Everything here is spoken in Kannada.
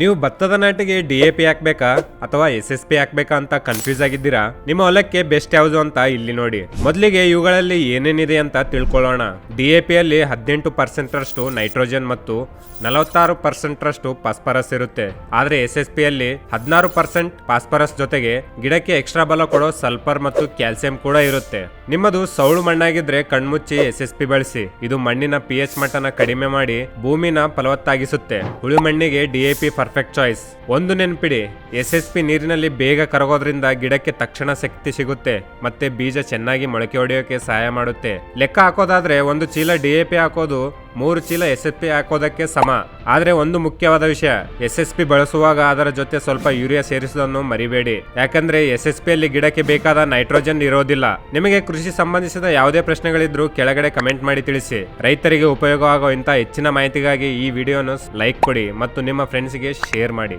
ನೀವು ಭತ್ತದ ನಾಟಿಗೆ DAP ಹಾಕ್ಬೇಕಾ ಅಥವಾ SSP ಹಾಕ್ಬೇಕಾ ಅಂತ ಕನ್ಫ್ಯೂಸ್ ಆಗಿದ್ದೀರಾ? ನಿಮ್ಮ ಹೊಲಕ್ಕೆ ಬೆಸ್ಟ್ ಯಾವುದು ಅಂತ ಇಲ್ಲಿ ನೋಡಿ. ಮೊದಲಿಗೆ ಇವುಗಳಲ್ಲಿ ಏನೇನಿದೆ ಅಂತ ತಿಳ್ಕೊಳ್ಳೋಣ. DAP ಯಲ್ಲಿ 18% ನೈಟ್ರೋಜನ್ ಮತ್ತು 46% ಫಾಸ್ಫರಸ್ ಇರುತ್ತೆ. ಆದ್ರೆ SSP ಯಲ್ಲಿ 16% ಫಾಸ್ಫರಸ್ ಜೊತೆಗೆ ಗಿಡಕ್ಕೆ ಎಕ್ಸ್ಟ್ರಾ ಬಲ ಕೊಡೋ ಸಲ್ಫರ್ ಮತ್ತು ಕ್ಯಾಲ್ಸಿಯಂ ಕೂಡ ಇರುತ್ತೆ. ನಿಮ್ಮದು ಸೌಳು ಮಣ್ಣಾಗಿದ್ರೆ ಕಣ್ಮುಚ್ಚಿ SSP ಬಳಸಿ. ಇದು ಮಣ್ಣಿನ pH ಮಟ್ಟನ ಕಡಿಮೆ ಮಾಡಿ ಭೂಮಿನ ಫಲವತ್ತಾಗಿಸುತ್ತೆ. ಹುಳಿ ಮಣ್ಣಿಗೆ DAP ಪರ್ಫೆಕ್ಟ್ ಚಾಯ್ಸ್. ಒಂದು ನೆನ್ಪಿಡಿ, SSP ನೀರಿನಲ್ಲಿ ಬೇಗ ಕರಗೋದ್ರಿಂದ ಗಿಡಕ್ಕೆ ತಕ್ಷಣ ಶಕ್ತಿ ಸಿಗುತ್ತೆ ಮತ್ತೆ ಬೀಜ ಚೆನ್ನಾಗಿ ಮೊಳಕೆ ಹೊಡೆಯೋಕೆ ಸಹಾಯ ಮಾಡುತ್ತೆ. ಲೆಕ್ಕ ಹಾಕೋದಾದ್ರೆ 1 ಚೀಲ DAP ಹಾಕೋದು 3 ಚೀಲ SSP ಹಾಕೋದಕ್ಕೆ ಸಮ. ಆದ್ರೆ ಒಂದು ಮುಖ್ಯವಾದ ವಿಷಯ, SSP ಬಳಸುವಾಗ ಅದರ ಜೊತೆ ಸ್ವಲ್ಪ ಯೂರಿಯಾ ಸೇರಿಸೋದನ್ನು ಮರಿಬೇಡಿ. ಯಾಕಂದ್ರೆ SSP ಯಲ್ಲಿ ಗಿಡಕ್ಕೆ ಬೇಕಾದ ನೈಟ್ರೋಜನ್ ಇರೋದಿಲ್ಲ. ನಿಮಗೆ ಕೃಷಿ ಸಂಬಂಧಿಸಿದ ಯಾವುದೇ ಪ್ರಶ್ನೆಗಳಿದ್ರು ಕೆಳಗಡೆ ಕಮೆಂಟ್ ಮಾಡಿ ತಿಳಿಸಿ. ರೈತರಿಗೆ ಉಪಯೋಗ ಆಗೋ ಇಂಥ ಹೆಚ್ಚಿನ ಮಾಹಿತಿಗಾಗಿ ಈ ವಿಡಿಯೋನ ಲೈಕ್ ಕೊಡಿ ಮತ್ತು ನಿಮ್ಮ ಫ್ರೆಂಡ್ಸ್ಗೆ ಶೇರ್ ಮಾಡಿ.